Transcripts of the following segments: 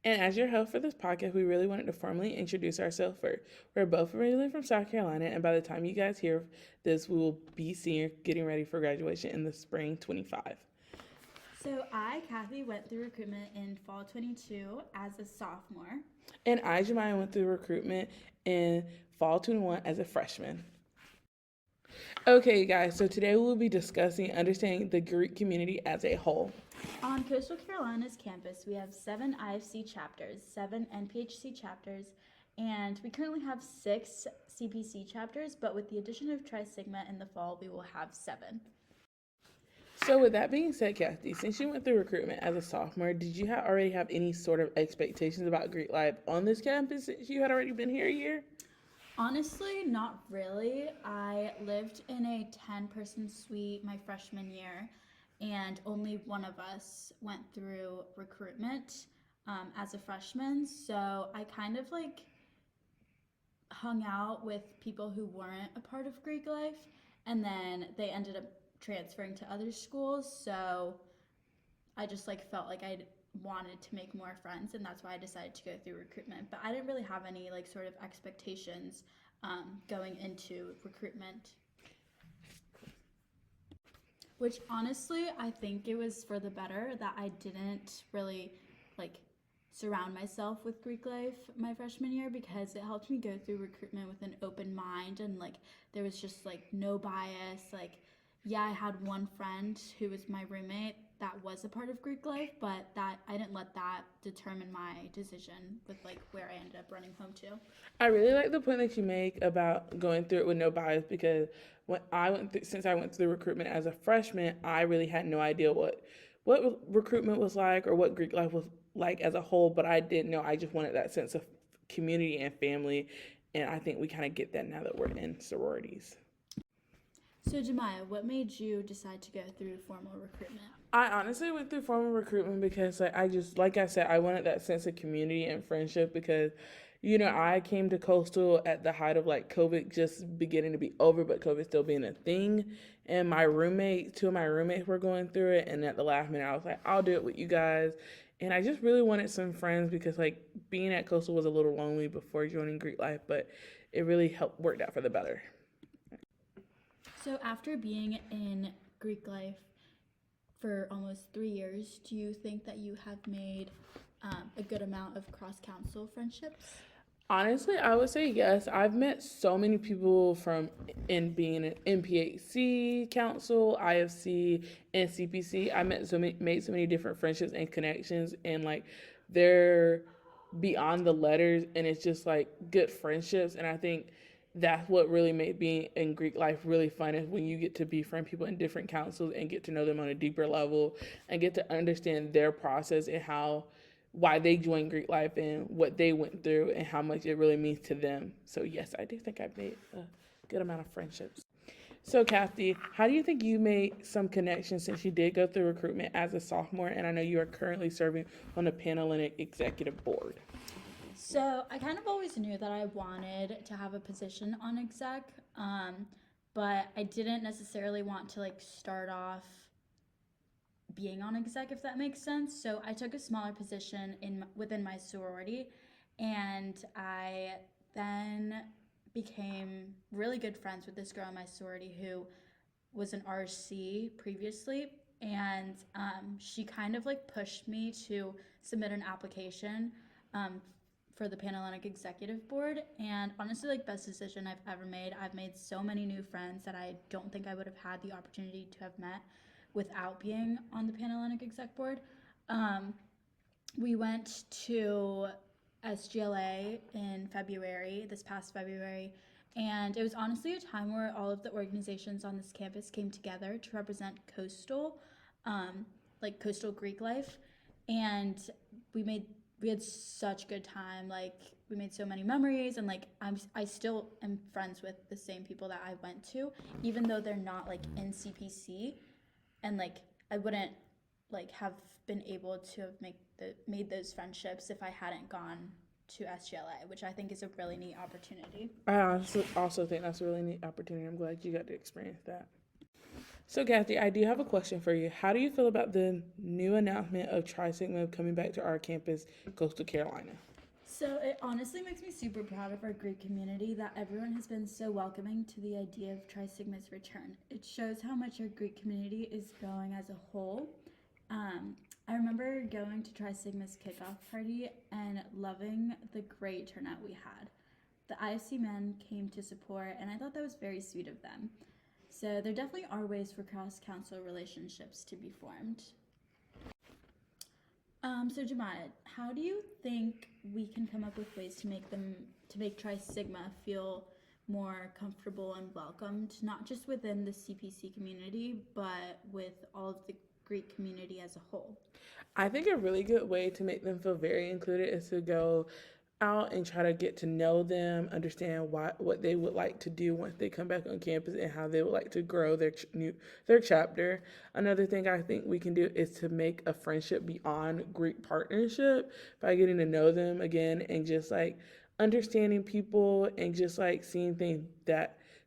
And as your host for this podcast, we really wanted to formally introduce ourselves first. We're both originally from South Carolina, and by the time you guys hear this, we will be senior getting ready for graduation in the spring 25. So I, Kathy, went through recruitment in fall 22 as a sophomore. And I, Jamya, went through recruitment in fall 21 as a freshman. Okay, guys, so today we will be discussing understanding the Greek community as a whole. On Coastal Carolina's campus, we have 7 IFC chapters, 7 NPHC chapters, and we currently have 6 CPC chapters, but with the addition of Tri Sigma in the fall, we will have 7. So with that being said, Kathy, since you went through recruitment as a sophomore, did you already have any sort of expectations about Greek life on this campus since you had already been here a year? Honestly, not really. I lived in a 10-person suite my freshman year, and only one of us went through recruitment as a freshman. So I kind of hung out with people who weren't a part of Greek life, and then they ended up transferring to other schools. So I just felt like I wanted to make more friends, and that's why I decided to go through recruitment. But I didn't really have any sort of expectations going into recruitment. Which honestly, I think it was for the better that I didn't really surround myself with Greek life my freshman year, because it helped me go through recruitment with an open mind, and there was just no bias. Yeah, I had one friend who was my roommate that was a part of Greek life, but that I didn't let that determine my decision with where I ended up running home to. I really like the point that you make about going through it with no bias, because since I went through recruitment as a freshman, I really had no idea what recruitment was like or what Greek life was like as a whole, but I did know I just wanted that sense of community and family, and I think we kind of get that now that we're in sororities. So Jamya, what made you decide to go through formal recruitment? I honestly went through formal recruitment because like I said, I wanted that sense of community and friendship, because I came to Coastal at the height of COVID just beginning to be over, but COVID still being a thing. And two of my roommates were going through it, and at the last minute I was like, I'll do it with you guys. And I just really wanted some friends, because being at Coastal was a little lonely before joining Greek life, but it really worked out for the better. So after being in Greek life for almost 3 years, do you think that you have made a good amount of cross-council friendships? Honestly, I would say yes. I've met so many people from in being an NPHC council, IFC, and CPC. I made so many different friendships and connections, and they're beyond the letters, and it's just good friendships. And I think that's what really made being in Greek life really fun, is when you get to befriend people in different councils and get to know them on a deeper level and get to understand their process and why they joined Greek life and what they went through and how much it really means to them. So yes, I do think I've made a good amount of friendships. So Kathy, how do you think you made some connections since you did go through recruitment as a sophomore, and I know you are currently serving on the Panhellenic Executive Board? So I kind of always knew that I wanted to have a position on exec, but I didn't necessarily want to start off being on exec, if that makes sense. So I took a smaller position within my sorority, and I then became really good friends with this girl in my sorority who was an RC previously, and she kind of pushed me to submit an application for the Panhellenic Executive Board, and honestly, best decision I've ever made. I've made so many new friends that I don't think I would have had the opportunity to have met without being on the Panhellenic Exec Board. We went to SGLA in this past February, and it was honestly a time where all of the organizations on this campus came together to represent Coastal, Coastal Greek life, and we had such good time. We made so many memories, and I still am friends with the same people that I went to, even though they're not in CPC, and I wouldn't have been able to have made those friendships if I hadn't gone to SGLA, which I think is a really neat opportunity. I also think that's a really neat opportunity. I'm glad you got to experience that. So, Kathy, I do have a question for you. How do you feel about the new announcement of Tri Sigma coming back to our campus, Coastal Carolina? So it honestly makes me super proud of our Greek community that everyone has been so welcoming to the idea of Tri Sigma's return. It shows how much our Greek community is growing as a whole. I remember going to Tri Sigma's kickoff party and loving the great turnout we had. The IFC men came to support, and I thought that was very sweet of them. So there definitely are ways for cross-council relationships to be formed. So Jamaya, how do you think we can come up with ways to make Tri Sigma feel more comfortable and welcomed, not just within the CPC community, but with all of the Greek community as a whole? I think a really good way to make them feel very included is to go out and try to get to know them, understand what they would like to do once they come back on campus and how they would like to grow their chapter. Another thing I think we can do is to make a friendship beyond Greek partnership by getting to know them again and just like understanding people and just like seeing things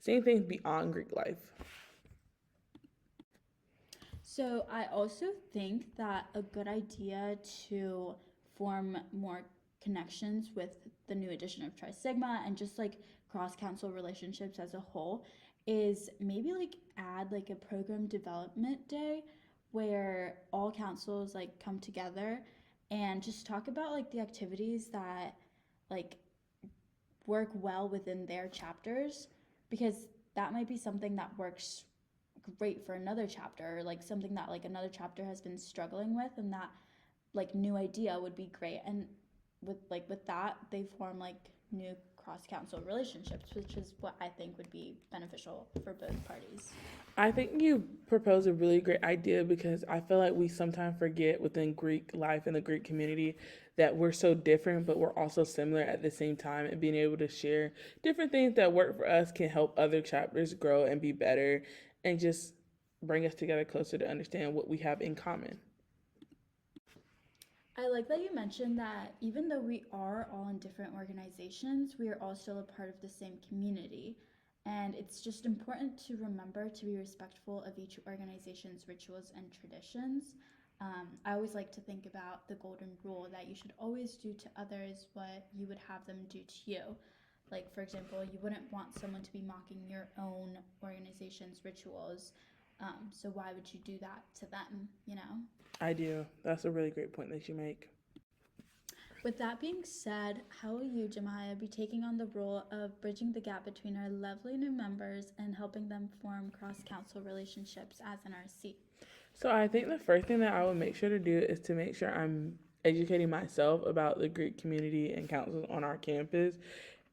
beyond Greek life. So I also think that a good idea to form more connections with the new edition of Tri Sigma and just like cross council relationships as a whole is maybe like add like a program development day where all councils like come together and just talk about like the activities that like work well within their chapters, because that might be something that works great for another chapter, or like something that like another chapter has been struggling with, and that like new idea would be great. And with that they form like new cross council relationships, which is what I think would be beneficial for both parties. I think you propose a really great idea because I feel like we sometimes forget within Greek life and the Greek community that we're so different, but we're also similar at the same time. And being able to share different things that work for us can help other chapters grow and be better and just bring us together closer to understand what we have in common. I like that you mentioned that even though we are all in different organizations, we are all still a part of the same community. And it's just important to remember to be respectful of each organization's rituals and traditions. I always like to think about the golden rule that you should always do to others what you would have them do to you. Like, for example, you wouldn't want someone to be mocking your own organization's rituals. So why would you do that to them, you know? I do. That's a really great point that you make. With that being said, how will you, Jamaya, be taking on the role of bridging the gap between our lovely new members and helping them form cross-council relationships as an RC? So I think the first thing that I would make sure to do is to make sure I'm educating myself about the Greek community and councils on our campus.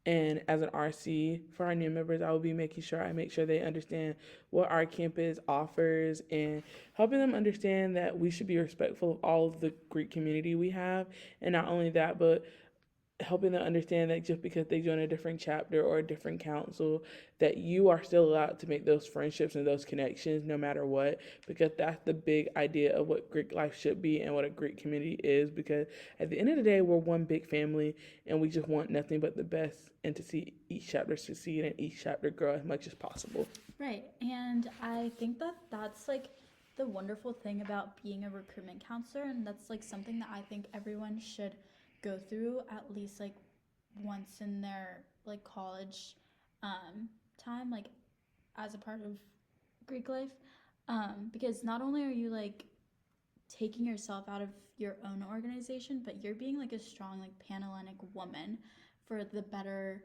And as an RC for our new members, I will be making sure I make sure they understand what our campus offers and helping them understand that we should be respectful of all of the Greek community we have. And not only that, but helping them understand that just because they join a different chapter or a different council, that you are still allowed to make those friendships and those connections no matter what, because that's the big idea of what Greek life should be and what a Greek community is, because at the end of the day, we're one big family and we just want nothing but the best and to see each chapter succeed and each chapter grow as much as possible. Right, and I think that that's like the wonderful thing about being a recruitment counselor, and that's like something that I think everyone should go through at least like once in their like college time, like as a part of Greek life, because not only are you like taking yourself out of your own organization, but you're being like a strong like Panhellenic woman for the better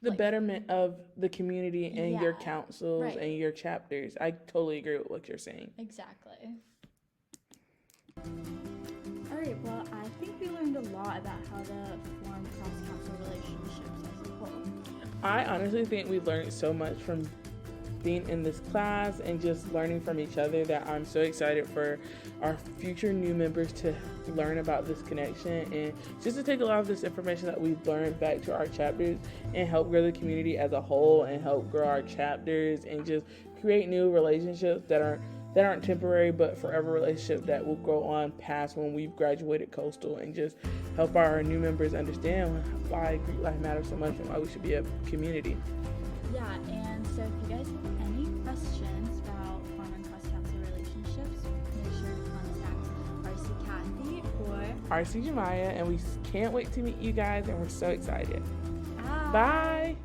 the betterment of the community and your Yeah, councils right. and your chapters. I totally agree with what you're saying. Exactly. All right, well, I think we learned a lot about how to form cross-council relationships as a whole. I honestly think we learned so much from being in this class and just learning from each other that I'm so excited for our future new members to learn about this connection and just to take a lot of this information that we've learned back to our chapters and help grow the community as a whole and help grow our chapters and just create new relationships that aren't temporary but forever relationships that will go on past when we've graduated Coastal, and just help our new members understand why Greek life matters so much and why we should be a community. Yeah, and so if you guys have questions about farm and cross-council relationships, make sure to contact RC Kathy or RC Jamya, and we can't wait to meet you guys, and we're so excited. Bye. Bye.